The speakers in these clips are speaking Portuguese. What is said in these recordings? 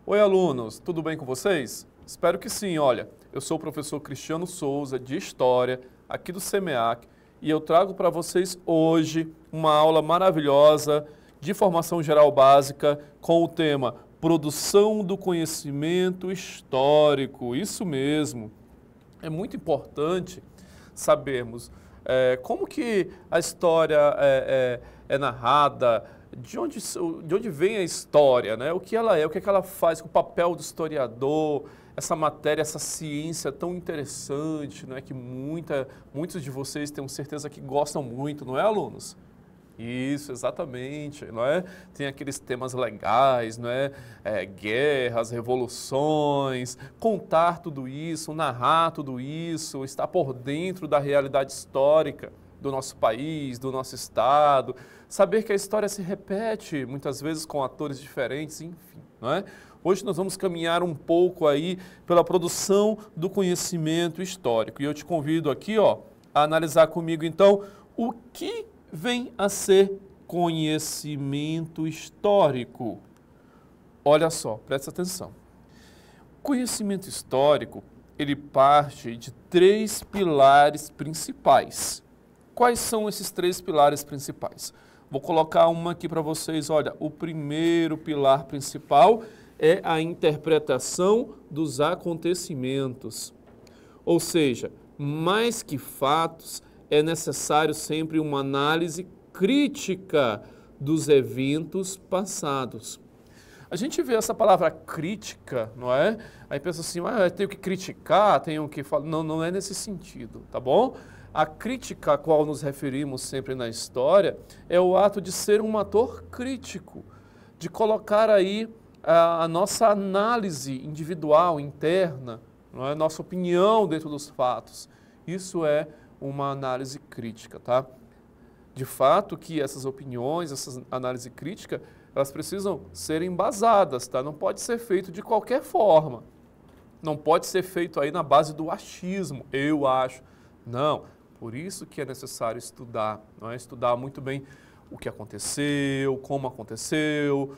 Oi, alunos, tudo bem com vocês? Espero que sim. Olha, eu sou o professor Cristiano Souza, de História, aqui do SEMEAC, e eu trago para vocês hoje uma aula maravilhosa de formação geral básica com o tema Produção do Conhecimento Histórico. Isso mesmo. É muito importante sabermos como que a história é narrada, de onde vem a história, né? O que ela é, o que é que ela faz, o papel do historiador, essa matéria, essa ciência tão interessante, não é? Que muitos de vocês tenho certeza que gostam muito, não é, alunos? Isso, exatamente, não é? Tem aqueles temas legais, não é? Guerras, revoluções, contar tudo isso, narrar tudo isso, estar por dentro da realidade histórica do nosso país, do nosso estado, saber que a história se repete muitas vezes com atores diferentes, enfim, não é? Hoje nós vamos caminhar um pouco aí pela produção do conhecimento histórico e eu te convido aqui, ó, a analisar comigo então o que vem a ser conhecimento histórico. Olha só, presta atenção. Conhecimento histórico, ele parte de 3 pilares principais. Quais são esses 3 pilares principais? Vou colocar uma aqui para vocês. Olha, o primeiro pilar principal é a interpretação dos acontecimentos. Ou seja, mais que fatos, é necessário sempre uma análise crítica dos eventos passados. A gente vê essa palavra crítica, não é? Aí pensa assim, eu tenho que criticar, tenho que falar. Não, não é nesse sentido, tá bom? A crítica a qual nos referimos sempre na história é o ato de ser um ator crítico, de colocar aí a nossa análise individual, interna, não é? Nossa opinião dentro dos fatos. Isso é uma análise crítica, tá? De fato que essas opiniões, essa análise crítica, elas precisam ser embasadas, tá? Não pode ser feito de qualquer forma. Não pode ser feito aí na base do achismo, eu acho. Não, por isso que é necessário estudar, não é? Estudar muito bem o que aconteceu, como aconteceu,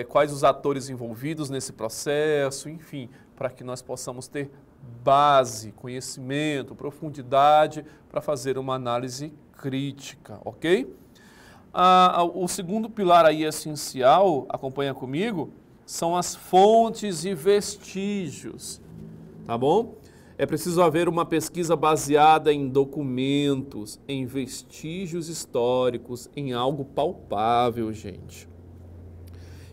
quais os atores envolvidos nesse processo, enfim, para que nós possamos ter base, conhecimento, profundidade para fazer uma análise crítica, ok? O segundo pilar aí essencial, acompanha comigo, são as fontes e vestígios, tá bom? É preciso haver uma pesquisa baseada em documentos, em vestígios históricos, em algo palpável, gente.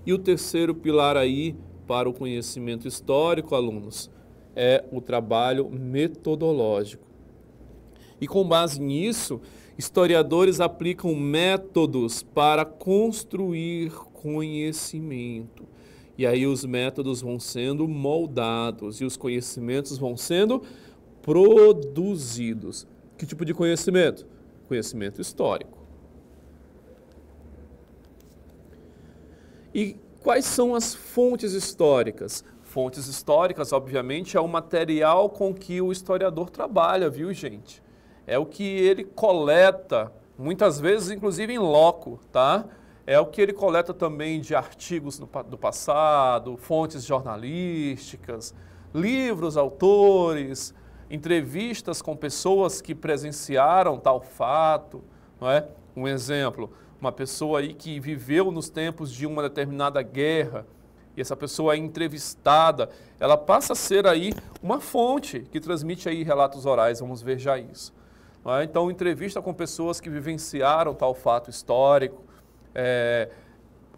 E o terceiro pilar aí para o conhecimento histórico, alunos, é o trabalho metodológico. E com base nisso, historiadores aplicam métodos para construir conhecimento. E aí os métodos vão sendo moldados e os conhecimentos vão sendo produzidos. Que tipo de conhecimento? Conhecimento histórico. E quais são as fontes históricas? Fontes históricas, obviamente, é o material com que o historiador trabalha, viu, gente? É o que ele coleta, muitas vezes, inclusive, em loco, tá? É o que ele coleta também de artigos do passado, fontes jornalísticas, livros, autores, entrevistas com pessoas que presenciaram tal fato, não é? Um exemplo, uma pessoa aí que viveu nos tempos de uma determinada guerra, e essa pessoa é entrevistada, ela passa a ser aí uma fonte que transmite aí relatos orais, vamos ver já isso. Não é? Então, entrevista com pessoas que vivenciaram tal fato histórico,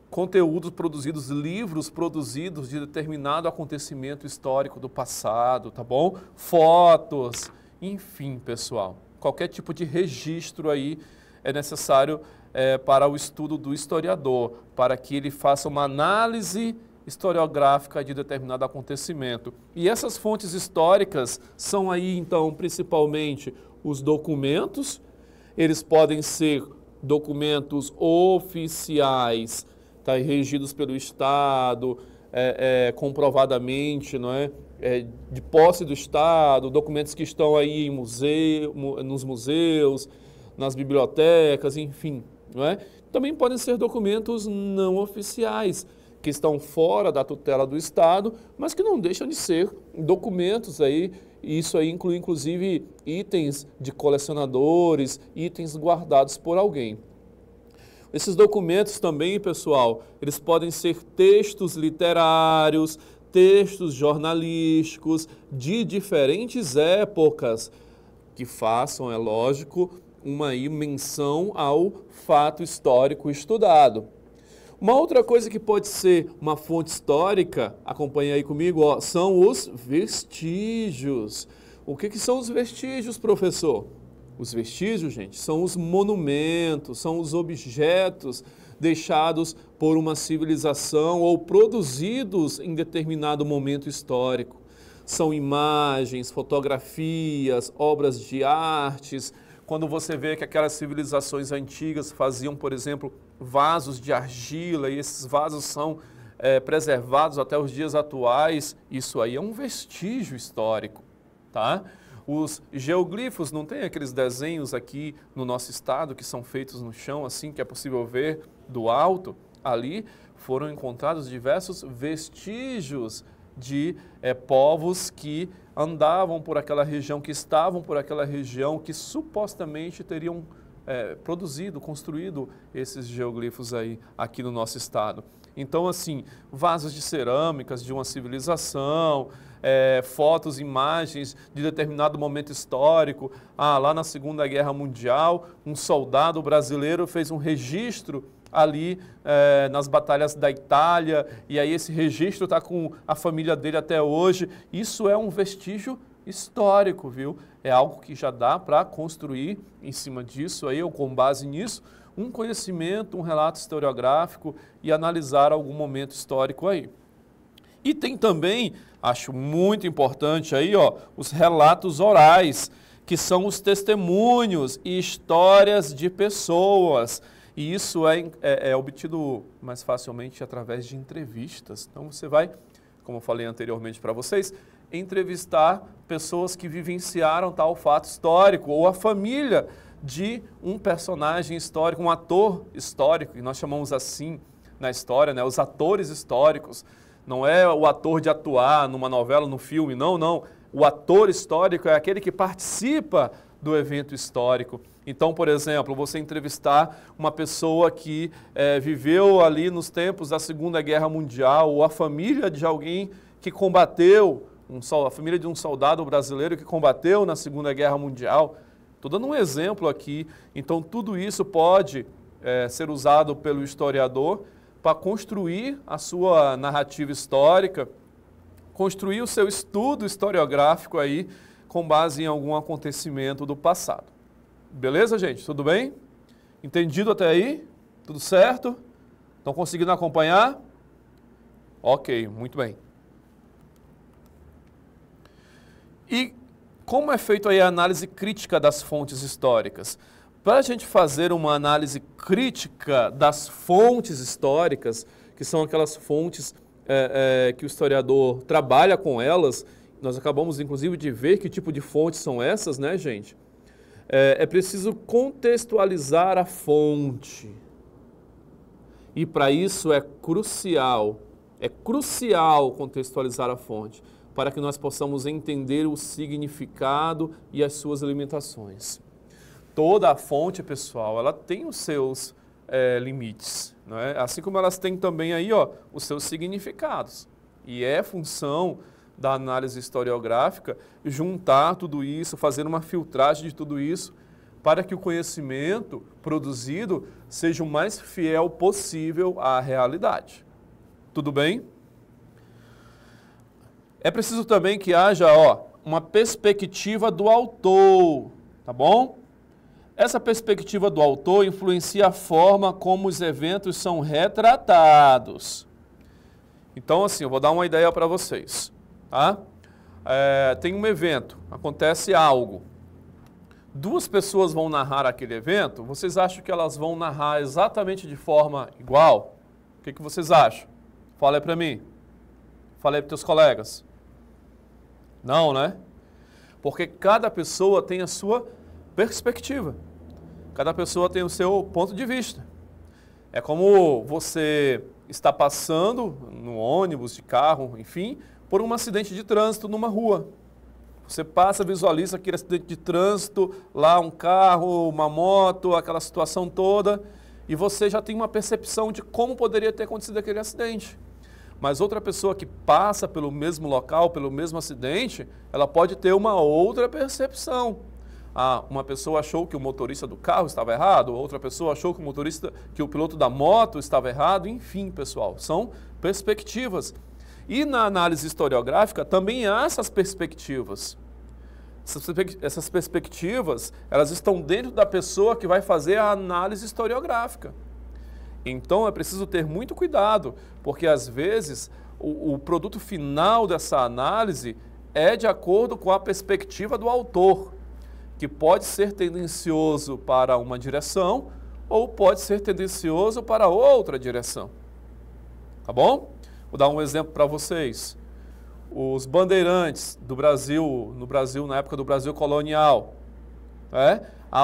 conteúdos produzidos, livros produzidos de determinado acontecimento histórico do passado, tá bom? Fotos, enfim, pessoal. Qualquer tipo de registro aí é necessário para o estudo do historiador, para que ele faça uma análise historiográfica de determinado acontecimento. E essas fontes históricas são aí, então, principalmente os documentos. Eles podem ser documentos oficiais, tá, regidos pelo Estado, comprovadamente, não é? De posse do Estado, documentos que estão aí em nos museus, nas bibliotecas, enfim, não é? Também podem ser documentos não oficiais, que estão fora da tutela do Estado, mas que não deixam de ser documentos aí, e isso aí inclui inclusive itens de colecionadores, itens guardados por alguém. Esses documentos também, pessoal, eles podem ser textos literários, textos jornalísticos de diferentes épocas, que façam, é lógico, uma menção ao fato histórico estudado. Uma outra coisa que pode ser uma fonte histórica, acompanha aí comigo, ó, são os vestígios. O que são os vestígios, professor? Os vestígios, gente, são os monumentos, são os objetos deixados por uma civilização ou produzidos em determinado momento histórico. São imagens, fotografias, obras de artes. Quando você vê que aquelas civilizações antigas faziam, por exemplo, vasos de argila, e esses vasos são preservados até os dias atuais, isso aí é um vestígio histórico, tá? Os geoglifos, não tem aqueles desenhos aqui no nosso estado que são feitos no chão, assim, que é possível ver do alto? Ali foram encontrados diversos vestígios de povos que andavam por aquela região, que estavam por aquela região, que supostamente teriam produzido, construído esses geoglifos aí, aqui no nosso estado. Então, assim, vasos de cerâmicas de uma civilização, fotos, imagens de determinado momento histórico. Lá na Segunda Guerra Mundial, um soldado brasileiro fez um registro ali nas batalhas da Itália, e aí esse registro está com a família dele até hoje. Isso é um vestígio histórico, viu? É algo que já dá para construir em cima disso aí, ou com base nisso, um conhecimento, um relato historiográfico e analisar algum momento histórico aí. E tem também, acho muito importante aí, ó, os relatos orais, que são os testemunhos e histórias de pessoas. E isso é obtido mais facilmente através de entrevistas. Então você vai, como eu falei anteriormente para vocês, entrevistar pessoas que vivenciaram tal fato histórico, ou a família de um personagem histórico, um ator histórico, que nós chamamos assim na história, né? Os atores históricos. Não é o ator de atuar numa novela, no filme, não, não. O ator histórico é aquele que participa do evento histórico. Então, por exemplo, você entrevistar uma pessoa que viveu ali nos tempos da Segunda Guerra Mundial, ou a família de alguém que combateu, a família de um soldado brasileiro que combateu na Segunda Guerra Mundial. Estou dando um exemplo aqui. Então, tudo isso pode ser usado pelo historiador para construir a sua narrativa histórica, construir o seu estudo historiográfico aí com base em algum acontecimento do passado. Beleza, gente? Tudo bem? Entendido até aí? Tudo certo? Estão conseguindo acompanhar? Ok, muito bem. E como é feita aí a análise crítica das fontes históricas? Para a gente fazer uma análise crítica das fontes históricas, que são aquelas fontes que o historiador trabalha com elas, nós acabamos inclusive de ver que tipo de fontes são essas, né, gente? É preciso contextualizar a fonte. E para isso é crucial contextualizar a fonte, para que nós possamos entender o significado e as suas limitações. Toda a fonte, pessoal, ela tem os seus limites, não é? Assim como elas têm também aí, ó, os seus significados. E é função da análise historiográfica juntar tudo isso, fazer uma filtragem de tudo isso, para que o conhecimento produzido seja o mais fiel possível à realidade. Tudo bem? É preciso também que haja, ó, uma perspectiva do autor, tá bom? Essa perspectiva do autor influencia a forma como os eventos são retratados. Então, assim, eu vou dar uma ideia para vocês, tá? Tem um evento, acontece algo. Duas pessoas vão narrar aquele evento, vocês acham que elas vão narrar exatamente de forma igual? O que vocês acham? Fala aí para mim. Fala aí para os teus colegas. Não, né? Porque cada pessoa tem a sua perspectiva. Cada pessoa tem o seu ponto de vista. É como você está passando no ônibus, de carro, enfim, por um acidente de trânsito numa rua. Você passa, visualiza aquele acidente de trânsito, lá um carro, uma moto, aquela situação toda, e você já tem uma percepção de como poderia ter acontecido aquele acidente. Mas outra pessoa que passa pelo mesmo local, pelo mesmo acidente, ela pode ter uma outra percepção. Uma pessoa achou que o motorista do carro estava errado, outra pessoa achou que o piloto da moto estava errado, enfim, pessoal, são perspectivas. E na análise historiográfica também há essas perspectivas. Essas perspectivas, elas estão dentro da pessoa que vai fazer a análise historiográfica. Então é preciso ter muito cuidado, porque às vezes o produto final dessa análise é de acordo com a perspectiva do autor, que pode ser tendencioso para uma direção ou pode ser tendencioso para outra direção. Tá bom? Vou dar um exemplo para vocês. Os bandeirantes do Brasil, na época do Brasil colonial,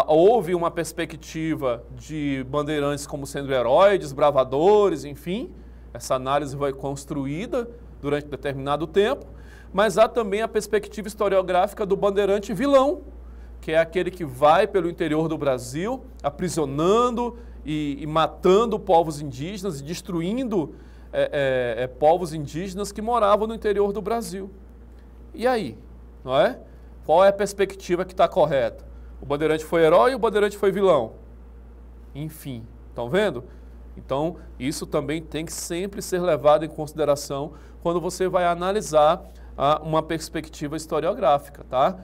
houve uma perspectiva de bandeirantes como sendo heróis, desbravadores, enfim, essa análise foi construída durante determinado tempo, mas há também a perspectiva historiográfica do bandeirante vilão, que é aquele que vai pelo interior do Brasil, aprisionando e matando povos indígenas e destruindo povos indígenas que moravam no interior do Brasil. E aí? Não é? Qual é a perspectiva que está correta? O bandeirante foi herói e o bandeirante foi vilão? Enfim, estão vendo? Então, isso também tem que sempre ser levado em consideração quando você vai analisar uma perspectiva historiográfica, tá?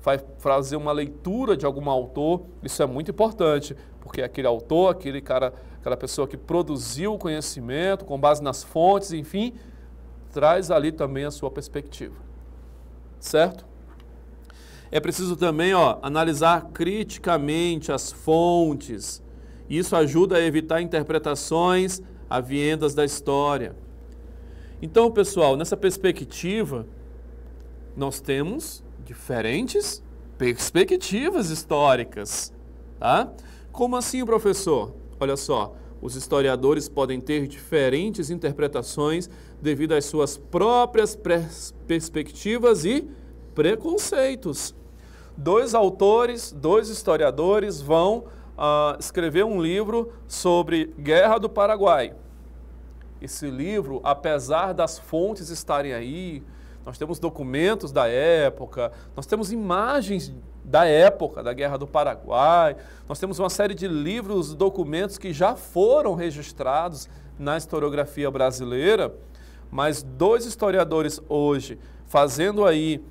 Vai fazer uma leitura de algum autor, isso é muito importante, porque aquele autor, aquela pessoa que produziu o conhecimento com base nas fontes, enfim, traz ali também a sua perspectiva, certo? É preciso também analisar criticamente as fontes, isso ajuda a evitar interpretações aviedas da história. Então, pessoal, nessa perspectiva, nós temos diferentes perspectivas históricas, tá? Como assim, professor? Olha só, os historiadores podem ter diferentes interpretações devido às suas próprias perspectivas e preconceitos. Dois historiadores vão escrever um livro sobre Guerra do Paraguai. Esse livro, apesar das fontes estarem aí, nós temos documentos da época, nós temos imagens da época da Guerra do Paraguai, nós temos uma série de livros, documentos que já foram registrados na historiografia brasileira, mas dois historiadores hoje fazendo aí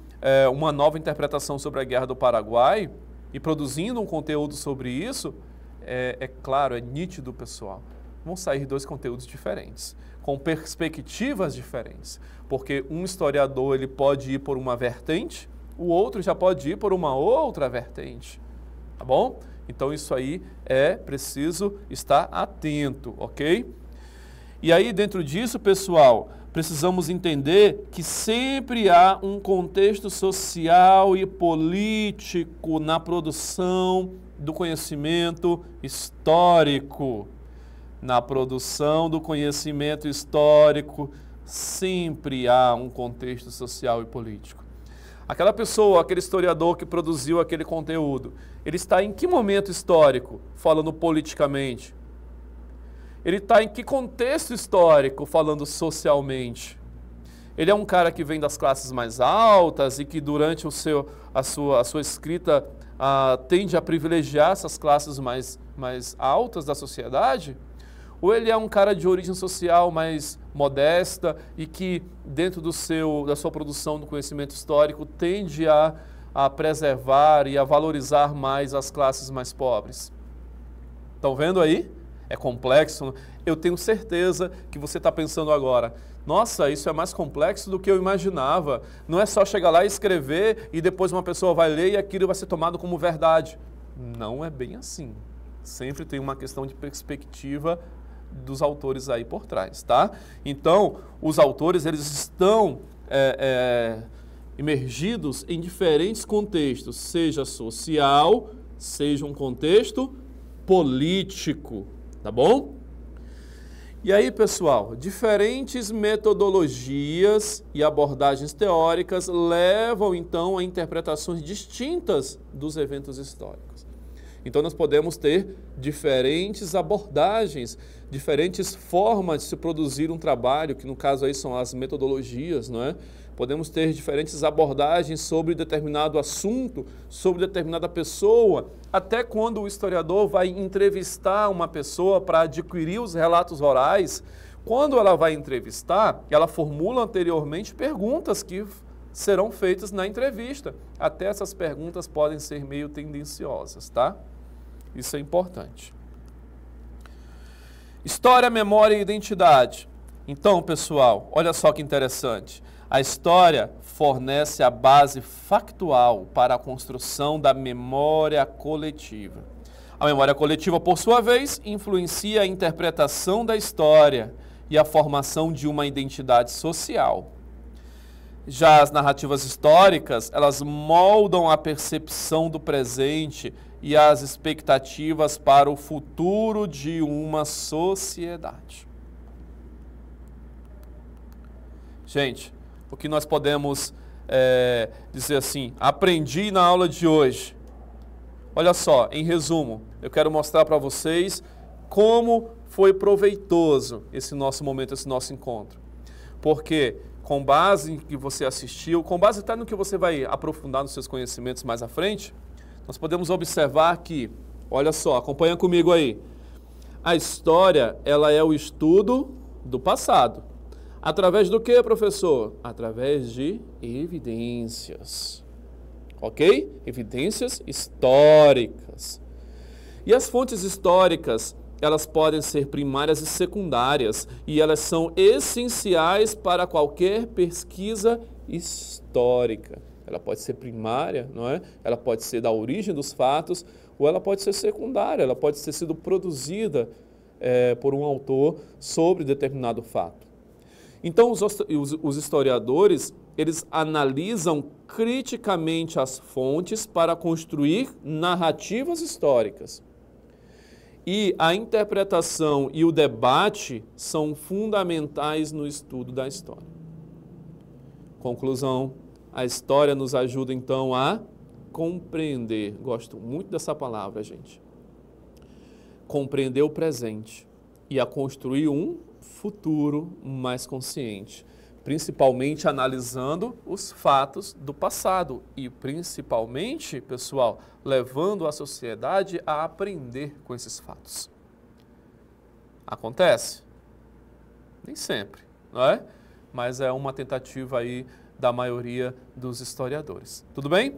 uma nova interpretação sobre a Guerra do Paraguai e produzindo um conteúdo sobre isso, claro, é nítido, pessoal. Vão sair dois conteúdos diferentes, com perspectivas diferentes, porque um historiador ele pode ir por uma vertente, o outro já pode ir por uma outra vertente, tá bom? Então isso aí é preciso estar atento, ok? E aí dentro disso, pessoal, precisamos entender que sempre há um contexto social e político na produção do conhecimento histórico. Na produção do conhecimento histórico, sempre há um contexto social e político. Aquela pessoa, aquele historiador que produziu aquele conteúdo, ele está em que momento histórico, falando politicamente? Ele está em que contexto histórico, falando socialmente? Ele é um cara que vem das classes mais altas e que durante a sua escrita tende a privilegiar essas classes mais altas da sociedade? Ou ele é um cara de origem social mais modesta e que, dentro da sua produção do conhecimento histórico, tende a preservar e a valorizar mais as classes mais pobres? Estão vendo aí? É complexo. Eu tenho certeza que você está pensando agora, nossa, isso é mais complexo do que eu imaginava. Não é só chegar lá e escrever e depois uma pessoa vai ler e aquilo vai ser tomado como verdade. Não é bem assim. Sempre tem uma questão de perspectiva dos autores aí por trás, tá? Então, os autores, eles estão imergidos em diferentes contextos, seja social, seja um contexto político, Tá bom? E aí, pessoal, diferentes metodologias e abordagens teóricas levam, então, a interpretações distintas dos eventos históricos. Então, nós podemos ter diferentes abordagens, diferentes formas de se produzir um trabalho, que no caso aí são as metodologias, não é? Podemos ter diferentes abordagens sobre determinado assunto, sobre determinada pessoa, até quando o historiador vai entrevistar uma pessoa para adquirir os relatos orais. Quando ela vai entrevistar, ela formula anteriormente perguntas que serão feitas na entrevista. Até essas perguntas podem ser meio tendenciosas, tá? Isso é importante. História, memória e identidade. Então, pessoal, olha só que interessante. A história fornece a base factual para a construção da memória coletiva. A memória coletiva, por sua vez, influencia a interpretação da história e a formação de uma identidade social. Já as narrativas históricas, elas moldam a percepção do presente e as expectativas para o futuro de uma sociedade. Gente, o que nós podemos dizer assim, aprendi na aula de hoje. Olha só, em resumo, eu quero mostrar para vocês como foi proveitoso esse nosso momento, esse nosso encontro. Porque com base em que você assistiu, com base até no que você vai aprofundar nos seus conhecimentos mais à frente, nós podemos observar que, olha só, acompanha comigo aí, a história, ela é o estudo do passado. Através do que, professor? Através de evidências. Ok? Evidências históricas. E as fontes históricas, elas podem ser primárias e secundárias, e elas são essenciais para qualquer pesquisa histórica. Ela pode ser primária, não é? Ela pode ser da origem dos fatos, ou ela pode ser secundária, ela pode ter sido produzida por um autor sobre determinado fato. Então, os historiadores, eles analisam criticamente as fontes para construir narrativas históricas. E a interpretação e o debate são fundamentais no estudo da história. Conclusão, a história nos ajuda, então, a compreender. Gosto muito dessa palavra, gente. Compreender o presente e a construir um futuro mais consciente, principalmente analisando os fatos do passado e principalmente, pessoal, levando a sociedade a aprender com esses fatos. Acontece? Nem sempre, não é? Mas é uma tentativa aí da maioria dos historiadores. Tudo bem?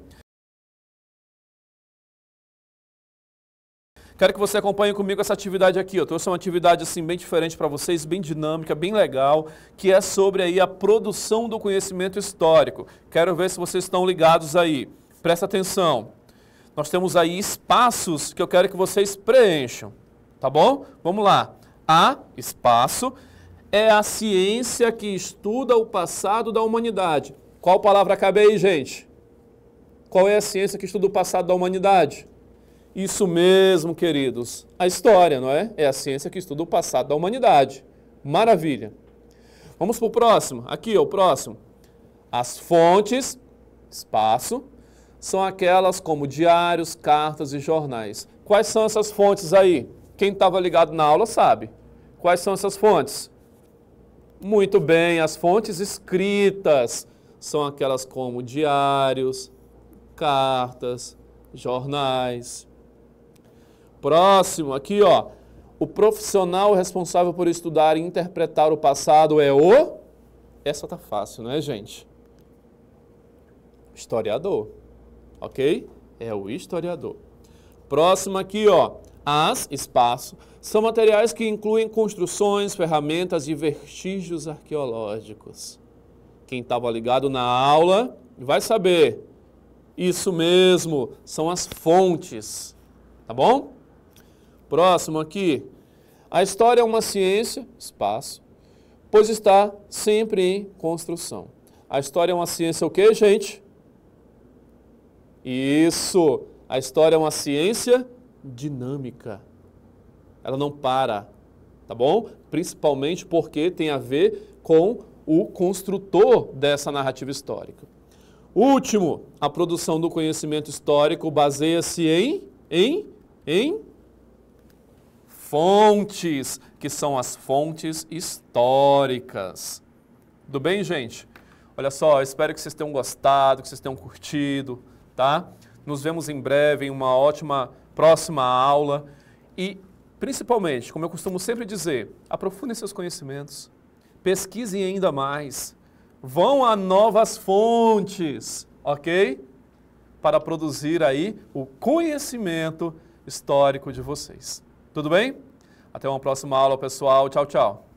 Quero que você acompanhe comigo essa atividade aqui. Eu trouxe uma atividade assim bem diferente para vocês, bem dinâmica, bem legal, que é sobre aí a produção do conhecimento histórico. Quero ver se vocês estão ligados aí. Presta atenção. Nós temos aí espaços que eu quero que vocês preencham, tá bom? Vamos lá. A, espaço, é a ciência que estuda o passado da humanidade. Qual palavra cabe aí, gente? Qual é a ciência que estuda o passado da humanidade? Isso mesmo, queridos. A história, não é? É a ciência que estuda o passado da humanidade. Maravilha. Vamos para o próximo. Aqui, o próximo. As fontes, espaço, são aquelas como diários, cartas e jornais. Quais são essas fontes aí? Quem estava ligado na aula sabe. Quais são essas fontes? Muito bem, as fontes escritas são aquelas como diários, cartas, jornais. Próximo, aqui ó, o profissional responsável por estudar e interpretar o passado é o... Essa tá fácil, não é, gente? Historiador, ok? É o historiador. Próximo aqui ó, as, espaço, são materiais que incluem construções, ferramentas e vestígios arqueológicos. Quem estava ligado na aula vai saber. Isso mesmo, são as fontes, tá bom? Próximo aqui, a história é uma ciência, espaço, pois está sempre em construção. A história é uma ciência o quê, gente? Isso, a história é uma ciência dinâmica. ela não para, tá bom? Principalmente porque tem a ver com o construtor dessa narrativa histórica. Último, a produção do conhecimento histórico baseia-se em fontes, que são as fontes históricas. Tudo bem, gente? Olha só, espero que vocês tenham gostado, que vocês tenham curtido, tá? Nos vemos em breve em uma ótima próxima aula e, principalmente, como eu costumo sempre dizer, aprofundem seus conhecimentos, pesquisem ainda mais, vão a novas fontes, ok? Para produzir aí o conhecimento histórico de vocês. Tudo bem? Até uma próxima aula, pessoal. Tchau, tchau.